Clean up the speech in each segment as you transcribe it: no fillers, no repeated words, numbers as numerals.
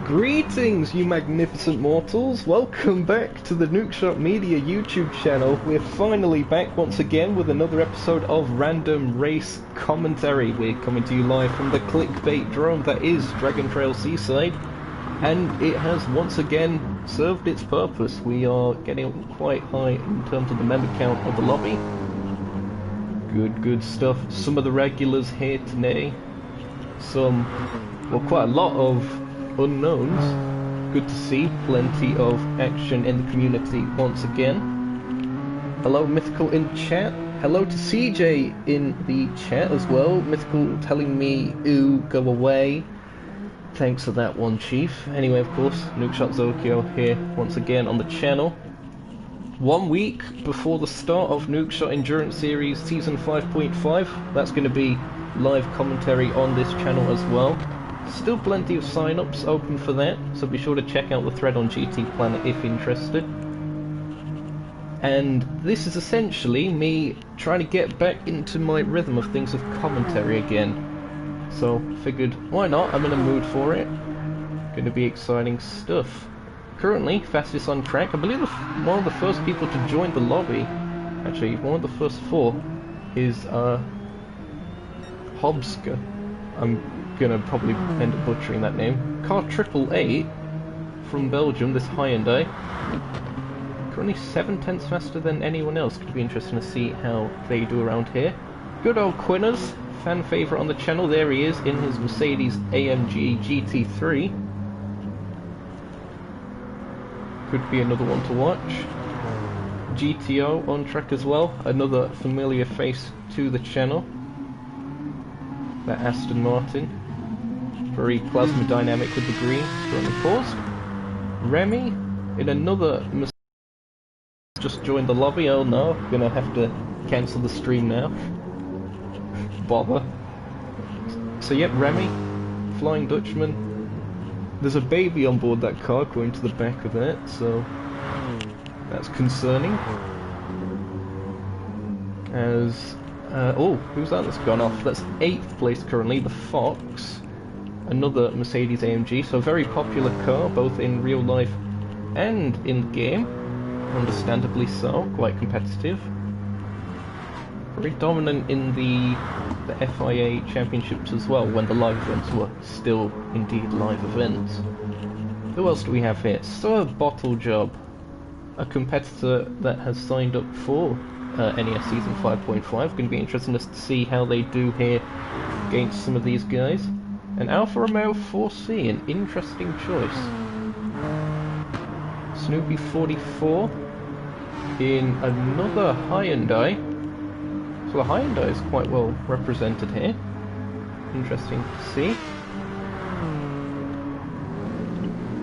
Greetings, you magnificent mortals! Welcome back to the Nukeshot Media YouTube channel. We're finally back once again with another episode of Random Race Commentary. We're coming to you live from the clickbait drone that is Dragon Trail Seaside, and it has once again served its purpose. We are getting quite high in terms of the member count of the lobby. Good stuff. Some of the regulars here today. Quite a lot of unknowns. Good to see plenty of action in the community once again. Hello Mythical in chat. Hello to CJ in the chat as well. Mythical telling me, ooh, go away. Thanks for that one, Chief. Anyway, of course, Nukeshot Zokeo here once again on the channel. 1 week before the start of Nukeshot Endurance Series Season 5.5. That's going to be live commentary on this channel as well. Still plenty of sign-ups open for that, so be sure to check out the thread on GT Planet if interested. And this is essentially me trying to get back into my rhythm of things of commentary again. So figured, why not? I'm in a mood for it. Gonna be exciting stuff. Currently, fastest on track. I believe one of the first people to join the lobby, actually one of the first 4, is Hobska. I'm gonna probably end up butchering that name. Car 888 from Belgium, this Hyundai. Currently 7/10 faster than anyone else. Could be interesting to see how they do around here. Good old Quinners, fan favourite on the channel. There he is in his Mercedes AMG GT3. Could be another one to watch. GTO on track as well. Another familiar face to the channel. That Aston Martin. Very plasma dynamic with the green, currently paused. Remy in another Mercedes just joined the lobby. Oh no, gonna have to cancel the stream now. Bother. So yep, Remy, Flying Dutchman. There's a baby on board that car going to the back of it, so that's concerning. As oh, who's that that's gone off? That's 8th place currently, the Fox. Another Mercedes AMG, so a very popular car, both in real life and in the game. Understandably so, quite competitive. Very dominant in the FIA championships as well, when the live events were still indeed live events. Who else do we have here? Sir Bottle Job, a competitor that has signed up for NES Season 5.5. Going to be interesting to see how they do here against some of these guys. An Alfa Romeo 4C, an interesting choice. Snoopy 44 in another Hyundai. So the Hyundai is quite well represented here. Interesting to see.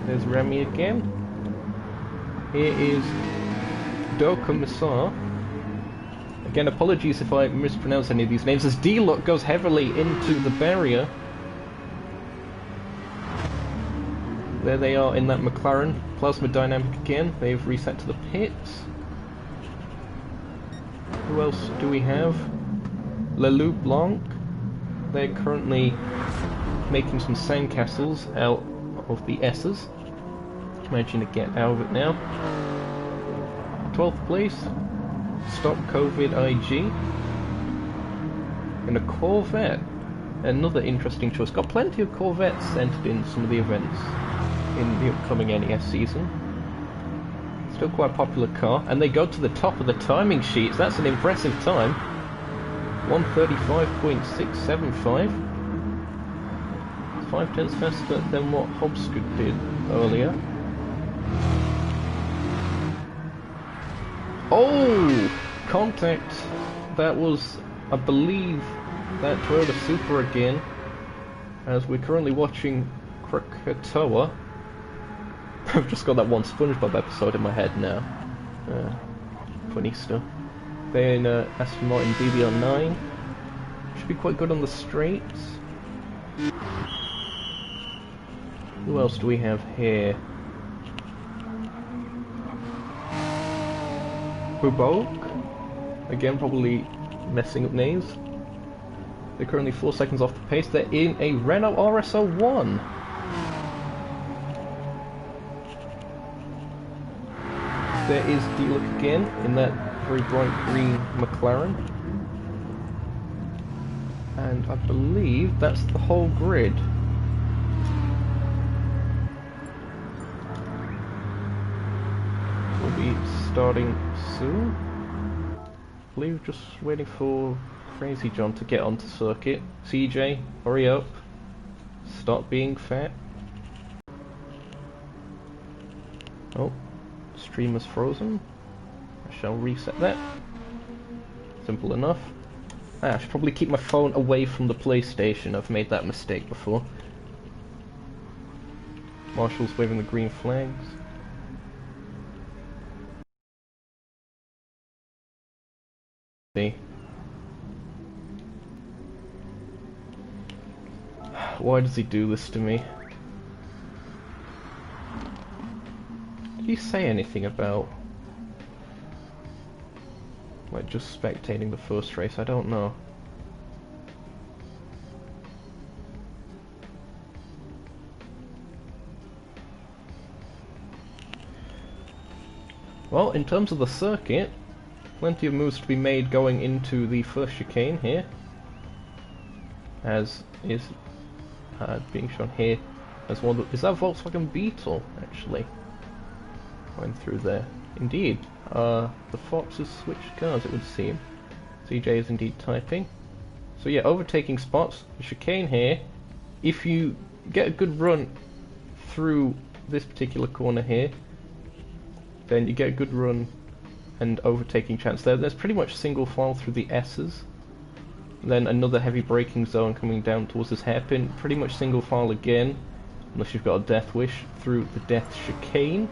There's Remy again. Here is Do Commissar. Again, apologies if I mispronounce any of these names, as D-Lock goes heavily into the barrier. There they are in that McLaren. Plasma dynamic again. They've reset to the pits. Who else do we have? Le Loup Blanc. They're currently making some sandcastles out of the S's. Managing to get out of it now. 12th place. Stop COVID IG. And a Corvette. Another interesting choice. Got plenty of Corvettes entered in some of the events in the upcoming NES season. Still quite a popular car, and they go to the top of the timing sheets. That's an impressive time. 1:35.675. 5/10 faster than what Hobska did earlier. Oh! Contact. That was, I believe, that Toyota Supra again. As we're currently watching Krakatoa. I've just got that one SpongeBob episode in my head now. Funny stuff. Then Aston Martin BBR9. Should be quite good on the straights. Who else do we have here? Bubok. Again, probably messing up names. They're currently 4 seconds off the pace. They're in a Renault RS01. there is D-Look again in that very bright green McLaren. And I believe that's the whole grid. We'll be starting soon. I believe just waiting for Crazy John to get onto circuit. CJ, hurry up. Stop being fat. Oh, stream is frozen. I shall reset that. Simple enough. I should probably keep my phone away from the PlayStation. I've made that mistake before. Marshall's waving the green flags. See. Why does he do this to me? Did he say anything about like just spectating the first race? I don't know. Well, in terms of the circuit, plenty of moves to be made going into the first chicane here, as is being shown here as one. Is that Volkswagen Beetle actually going through there? Indeed. The Foxes switched cars, it would seem. CJ is indeed typing. So yeah, overtaking spots. The chicane here. If you get a good run through this particular corner here, then you get a good run and overtaking chance there. There's pretty much single file through the S's. Then another heavy braking zone coming down towards this hairpin. Pretty much single file again, unless you've got a death wish through the death chicane.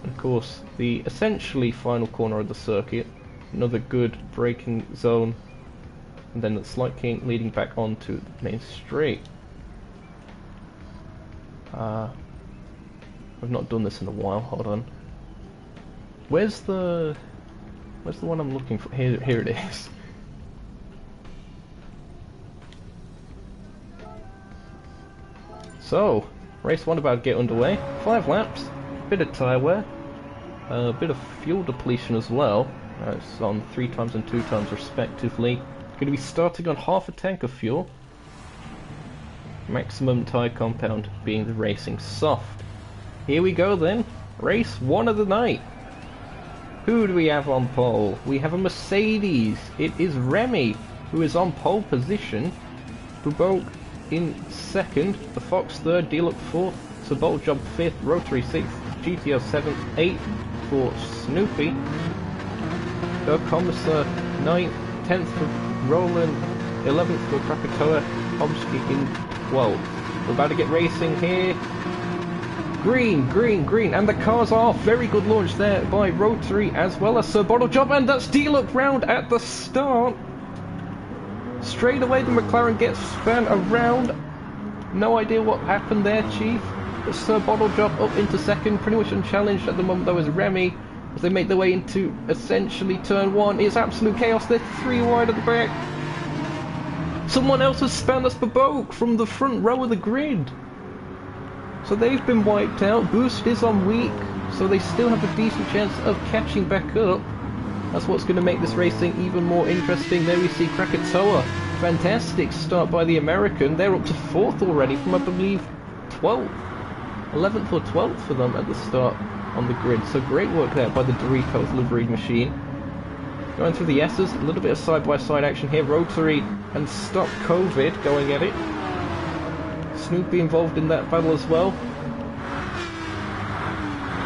And of course, the essentially final corner of the circuit. Another good braking zone. And then the slight kink leading back onto the main straight. I've not done this in a while, hold on. Where's the one I'm looking for? Here it is. So, race 1 about to get underway. 5 laps, bit of tyre wear, a bit of fuel depletion as well. It's on 3 times and 2 times respectively. Going to be starting on half a tank of fuel. Maximum tyre compound being the racing soft. Here we go then. Race 1 of the night. Who do we have on pole? We have a Mercedes. It is Remy who is on pole position. Bubok in second, the Fox third, D-Look fourth, Sabot Job fifth, Rotary sixth, GTO seventh, eighth for Snoopy, Commissar ninth, 10th for Roland, 11th for Krakatoa, Obsky in 12th. We're about to get racing here. Green, green, green, and the car's off. Very good launch there by Rotary as well as Sir Bottle Job, and that's D-Look round at the start. Straight away the McLaren gets spun around. No idea what happened there, Chief. But Sir Bottle Job up into second, pretty much unchallenged at the moment though as Remy, as they make their way into essentially turn 1. It's absolute chaos. They're 3 wide at the back. Someone else has spun us Babok from the front row of the grid. So they've been wiped out. Boost is on weak, so they still have a decent chance of catching back up. That's what's going to make this racing even more interesting. There we see Krakatoa. Fantastic start by the American. They're up to 4th already from, I believe, 12th. 11th or 12th for them at the start on the grid. So great work there by the Doritos liveried machine. Going through the S's, a little bit of side-by-side action here. Rotary and Stop COVID going at it. Snoopy involved in that battle as well.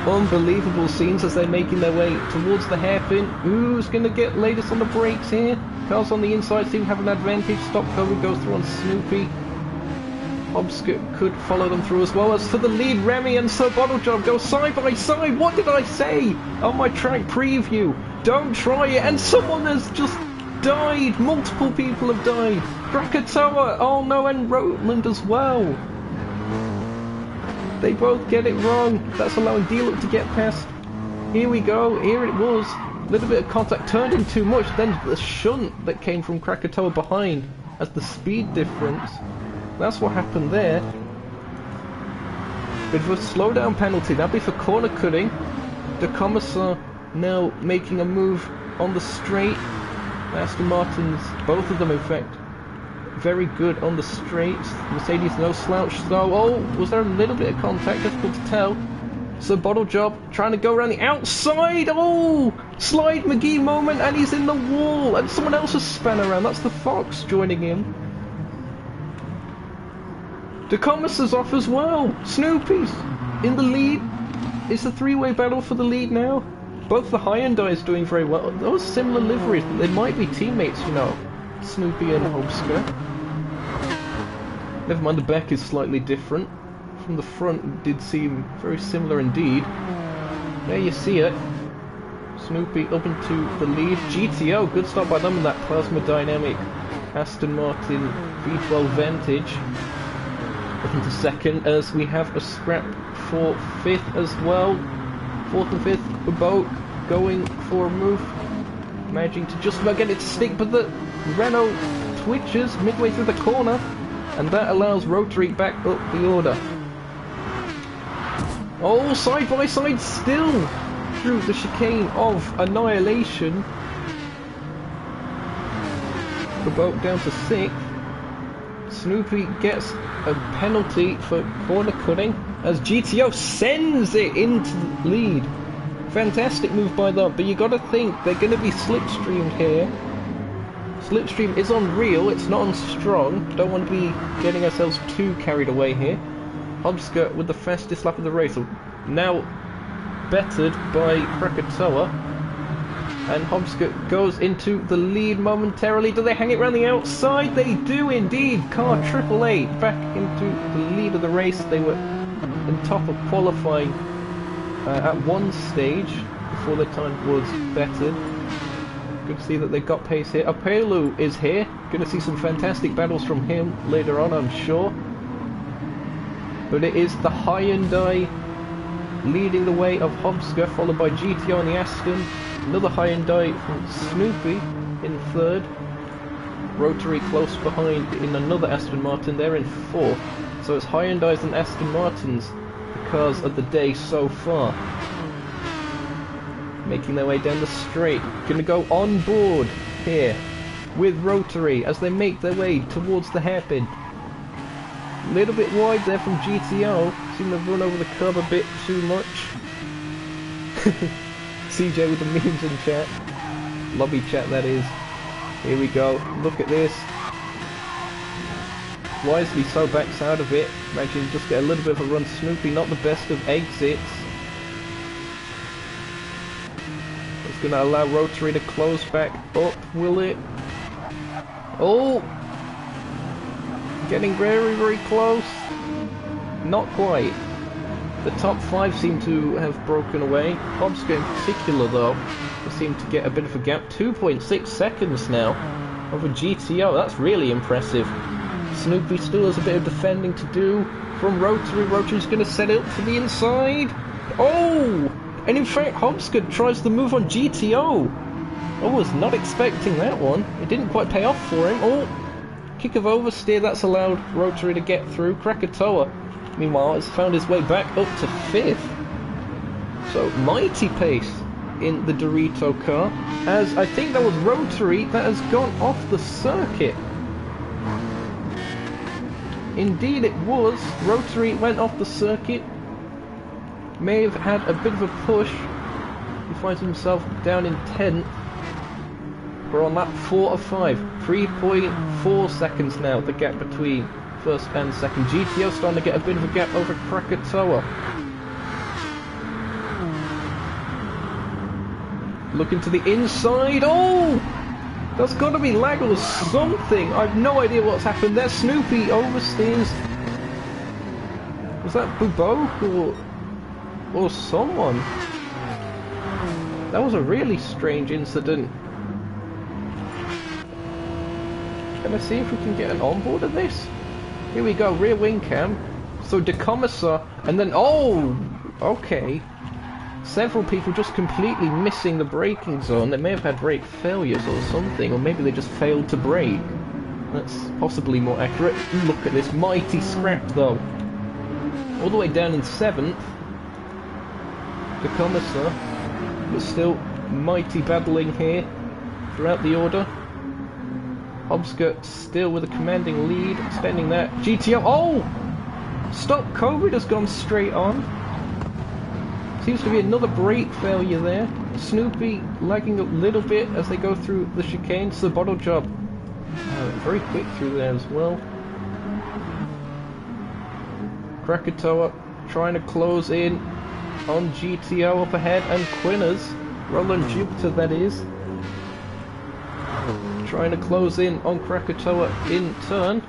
Unbelievable scenes as they're making their way towards the hairpin. Who's going to get latest on the brakes here? Cars on the inside seem to have an advantage. Stop COVID goes through on Snoopy. Obscure could follow them through as well. As for the lead, Remy and Sir Bottle Job go side by side. What did I say on my track preview? Don't try it. And someone has just died. Multiple people have died. Krakatoa, oh no, and Roland as well. They both get it wrong. That's allowing D-Look to get past. Here we go. Here it was. A little bit of contact turned in too much. Then the shunt that came from Krakatoa behind as the speed difference. That's what happened there. Bit of a slowdown penalty. That'll be for corner cutting. De Commissar now making a move on the straight. Aston Martins, both of them in fact, very good on the straights. Mercedes no slouch though. Oh, was there a little bit of contact? Difficult to tell. So bottle job trying to go around the outside. Oh, Slide McGee moment, and he's in the wall, and someone else has spun around. That's the Fox joining in. De Commissar's off as well. Snoopy's in the lead. It's a three-way battle for the lead now. Both the Hyundai's doing very well. Those similar liveries, they might be teammates, you know. Snoopy and Hobska. Never mind, the back is slightly different. From the front, it did seem very similar indeed. There you see it. Snoopy up into the lead. GTO, good start by them in that plasma dynamic Aston Martin V12 Vantage. Up into second as we have a scrap for fifth as well. Fourth and fifth for Boat going for a move. Managing to just about get it to stick, but the Renault twitches midway through the corner, and that allows Rotary back up the order. Oh, side by side still through the chicane of Annihilation. The Boat down to sixth. Snoopy gets a penalty for corner cutting as GTO sends it into the lead. Fantastic move by them, but you gotta think they're gonna be slipstreamed here. Slipstream is on real, it's not on strong. Don't want to be getting ourselves too carried away here. Hobska with the fastest lap of the race, now bettered by Krakatoa. And Hobska goes into the lead momentarily. Do they hang it around the outside? They do indeed. Car 888 back into the lead of the race. They were on top of qualifying at one stage before their time was bettered. Good to see that they've got pace here. Apelu is here. Going to see some fantastic battles from him later on, I'm sure. But it is the Hyundai leading the way of Hobska, followed by GTO and the Aston. Another Hyundai from Snoopy in third. Rotary close behind in another Aston Martin. They're in fourth. So it's Hyundais and Aston Martins, the cars of the day so far. Making their way down the straight. Gonna go on board here with Rotary as they make their way towards the hairpin. A little bit wide there from GTO. Seem to have run over the curb a bit too much. CJ with the memes in chat. Lobby chat, that is. Here we go. Look at this. Wisely so backs out of it. Imagine just get a little bit of a run. Snoopy, not the best of exits. It's going to allow Rotary to close back up, will it? Oh! Getting very, very close. Not quite. The top five seem to have broken away. Hobska in particular, though, seem to get a bit of a gap. 2.6 seconds now over GTO. That's really impressive. Snoopy still has a bit of defending to do from Rotary. Rotary's going to set it up for the inside. Oh! And in fact, Hobska tries the move on GTO. I was not expecting that one. It didn't quite pay off for him. Oh! Kick of oversteer, that's allowed Rotary to get through. Krakatoa, meanwhile, has found his way back up to fifth. So, mighty pace in the Dorito car, as I think that was Rotary that has gone off the circuit. Indeed it was. Rotary went off the circuit. May have had a bit of a push. He finds himself down in 10th. We're on lap 4 of 5. 3.4 seconds now, the gap between first and second. GTO starting to get a bit of a gap over Krakatoa. Looking to the inside. Oh! That's got to be lag or something. I've no idea what's happened there. Snoopy oversteers. Was that Bubbo or someone? That was a really strange incident. Can I see if we can get an onboard of this? Here we go, rear wing cam. So De Commissar, and then, oh! Okay. Several people just completely missing the braking zone. They may have had brake failures or something, or maybe they just failed to brake. That's possibly more accurate. Look at this mighty scrap though. All the way down in 7th. the commissar, but still mighty battling here throughout the order. Hobska still with a commanding lead, extending that. GTO, oh! Stop COVID has gone straight on. Seems to be another brake failure there. Snoopy lagging a little bit as they go through the chicane. So the bottle job very quick through there as well. Krakatoa trying to close in on GTO up ahead, and Quinners, Roland Jupiter that is, trying to close in on Krakatoa in turn.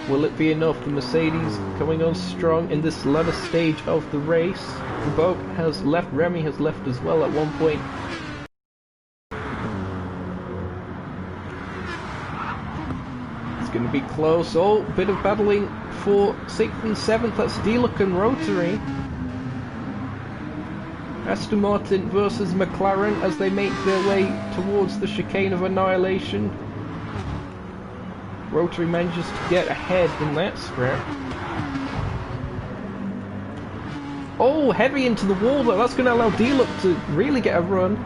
Will it be enough? The Mercedes coming on strong in this latter stage of the race. Boat has left, Remy has left as well at one point. It's going to be close. Oh, bit of battling for 6th and 7th. That's D-Look and Rotary. Aston Martin versus McLaren as they make their way towards the chicane of annihilation. Rotary manages to get ahead in that scrap. Oh, heavy into the wall though. That's going to allow D-Look to really get a run.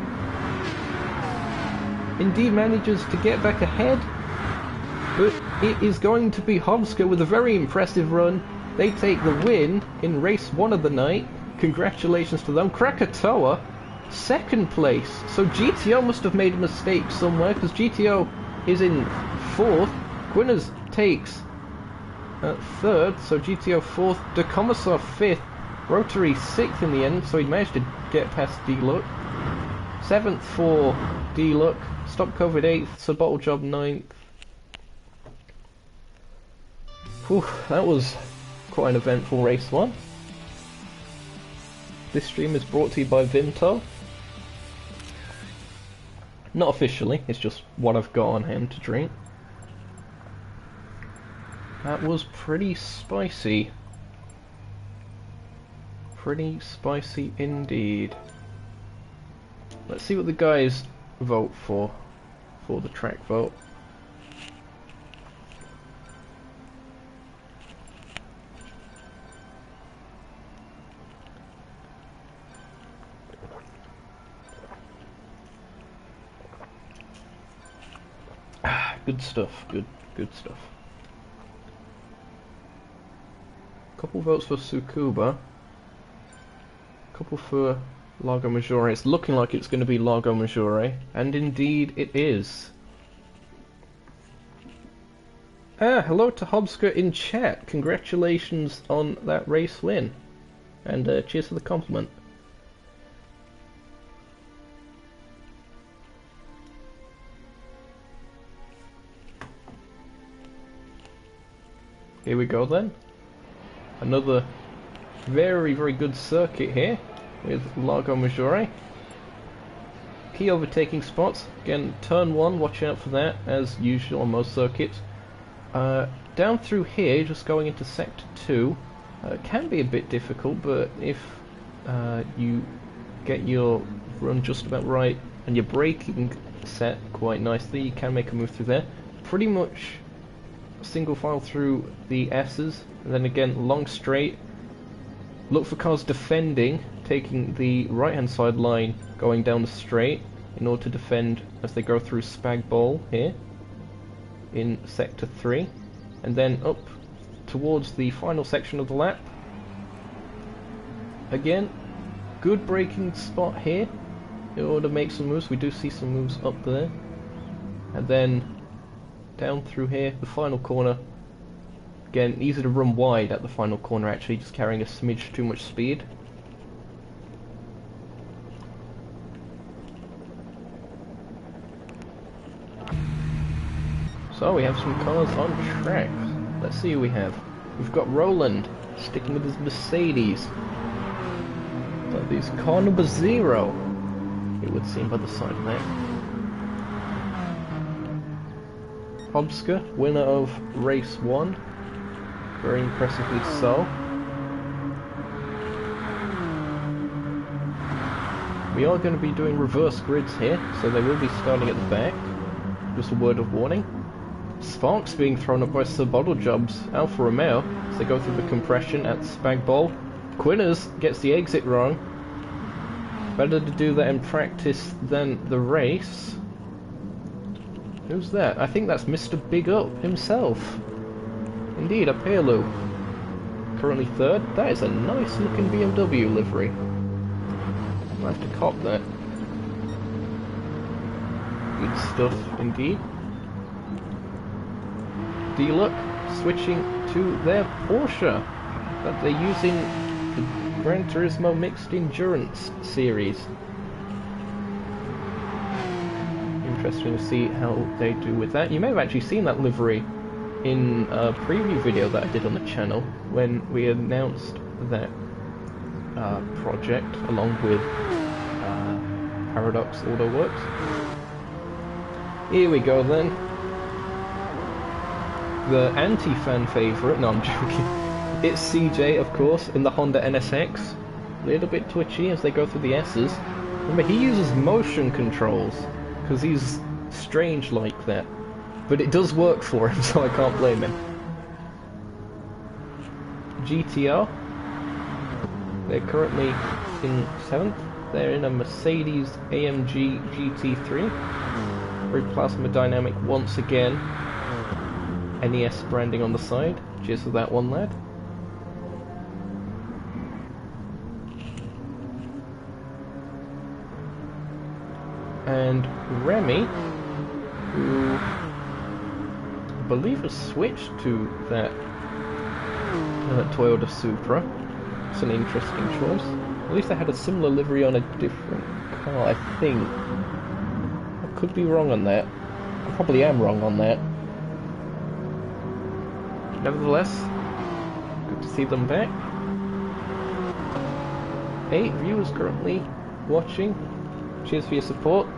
Indeed manages to get back ahead. But it is going to be Hobska with a very impressive run. They take the win in race 1 of the night. Congratulations to them. Krakatoa, 2nd place. So GTO must have made a mistake somewhere, because GTO is in 4th. Quinners takes 3rd, so GTO 4th. De Commissar 5th. Rotary 6th in the end, so he managed to get past D-Look. 7th for D-Look. Stop COVID 8th, so Bottle Job 9th. Whew, that was quite an eventful race 1. This stream is brought to you by Vimto. Not officially, it's just what I've got on hand to drink. That was pretty spicy. Pretty spicy indeed. Let's see what the guys vote for the track vote. Good stuff, good stuff. Couple votes for Tsukuba. Couple for Largo Maggiore. It's looking like it's going to be Largo Maggiore, and indeed it is. Hello to Hobska in chat. Congratulations on that race win, and cheers for the compliment. Here we go then. Another very, very good circuit here with Largo Maggiore. Key overtaking spots. Again, turn 1, watch out for that, as usual on most circuits. Down through here, just going into sector 2, can be a bit difficult, but if you get your run just about right and your braking set quite nicely, you can make a move through there. Pretty much single file through the S's, and then again long straight. Look for cars defending, taking the right hand side line going down the straight in order to defend as they go through Spag Bowl here in sector 3, and then up towards the final section of the lap. Again, good braking spot here in order to make some moves. We do see some moves up there, and then down through here, the final corner. Again, easy to run wide at the final corner actually, just carrying a smidge too much speed. So we have some cars on track. Let's see who we have. We've got Roland, sticking with his Mercedes. So these car number 0, it would seem by the side of that. Hobska, winner of race 1, very impressively so. We are going to be doing reverse grids here, so they will be starting at the back. Just a word of warning. Sparks being thrown up by Sir Bottle Jobs, Alfa Romeo, as they go through the compression at Spag Bowl. Quinners gets the exit wrong. Better to do that in practice than the race. Who's that? I think that's Mr. Big Up himself. Indeed, Apelu. Currently third. That is a nice looking BMW livery. I'll have to cop that. Good stuff indeed. D-Luck switching to their Porsche that they're using the Gran Turismo Mixed Endurance series. Interesting to see how they do with that. You may have actually seen that livery in a preview video that I did on the channel when we announced that project along with Paradox AutoWorks. Here we go then. The anti-fan favourite, no I'm joking, it's CJ of course in the Honda NSX. A little bit twitchy as they go through the S's. Remember, he uses motion controls because he's strange like that. But it does work for him, so I can't blame him. GTR. They're currently in 7th. They're in a Mercedes AMG GT3. Very plasma dynamic once again. NES branding on the side. Cheers for that one, lad. And Remy, who I believe has switched to that Toyota Supra. It's an interesting choice. At least they had a similar livery on a different car, I think. I could be wrong on that. I probably am wrong on that. Nevertheless, good to see them back. 8 viewers currently watching. Cheers for your support.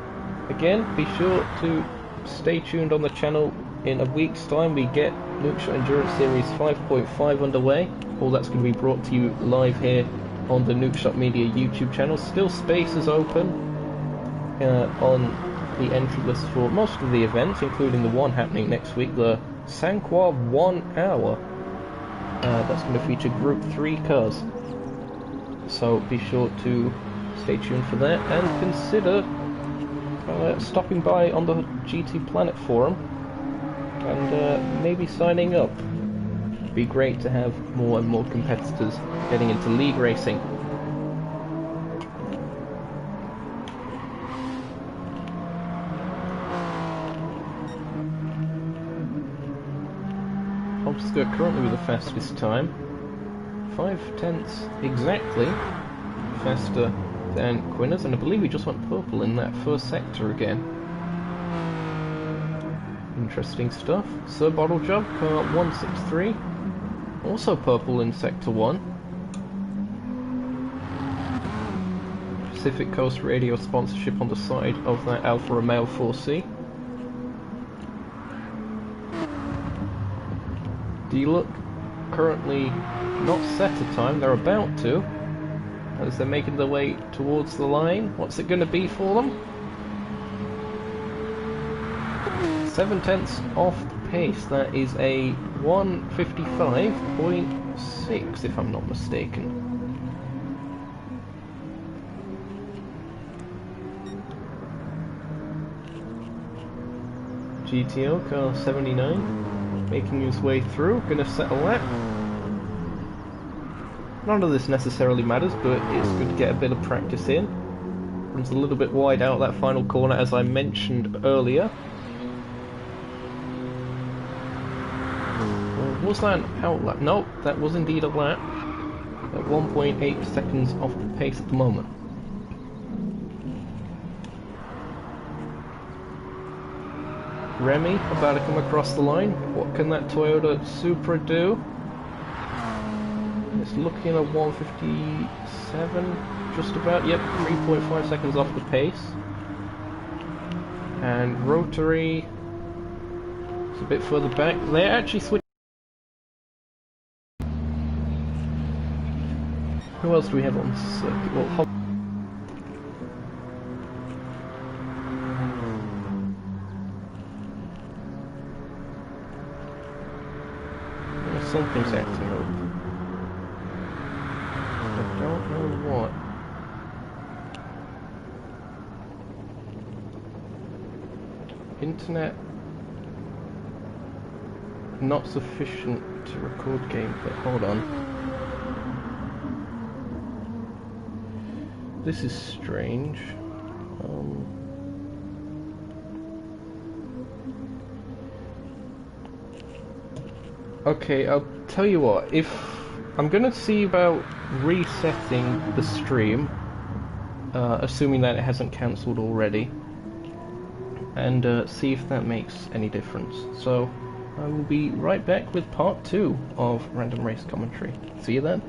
Again, be sure to stay tuned on the channel. In a week's time we get Nukeshot Endurance Series 5.5 underway. All that's going to be brought to you live here on the Nukeshot Media YouTube channel. Still spaces open on the entry list for most of the events, including the one happening next week, the Sanqua 1 Hour. That's going to feature Group 3 cars. So be sure to stay tuned for that and consider stopping by on the GT Planet forum and maybe signing up. It'd be great to have more and more competitors getting into league racing. Obscure currently with the fastest time. 5/10 exactly faster than Quinners, and I believe he just went purple in that first sector again. Interesting stuff. Sir Bottle Job, car 163, also purple in sector 1. Pacific Coast Radio sponsorship on the side of that Alfa Romeo 4C. D-Look currently not set a time, they're about to, as they're making their way towards the line. What's it going to be for them? 7/10 off the pace. That is a 1:55.6 if I'm not mistaken. GTO car 79 making his way through, gonna set a lap. None of this necessarily matters, but it's good to get a bit of practice in. Runs a little bit wide out that final corner, as I mentioned earlier. Was that an out lap? Nope, that was indeed a lap. At 1.8 seconds off the pace at the moment. Remy about to come across the line. What can that Toyota Supra do? It's looking at 1:57, just about. Yep, 3.5 seconds off the pace. And Rotary is a bit further back. They actually switched. Who else do we have on circuit? Well, something's acting up. what? Internet not sufficient to record gameplay. Hold on. This is strange. Okay, I'll tell you what. If I'm gonna see about resetting the stream, assuming that it hasn't cancelled already, and see if that makes any difference. So I will be right back with part 2 of Random Race Commentary. See you then.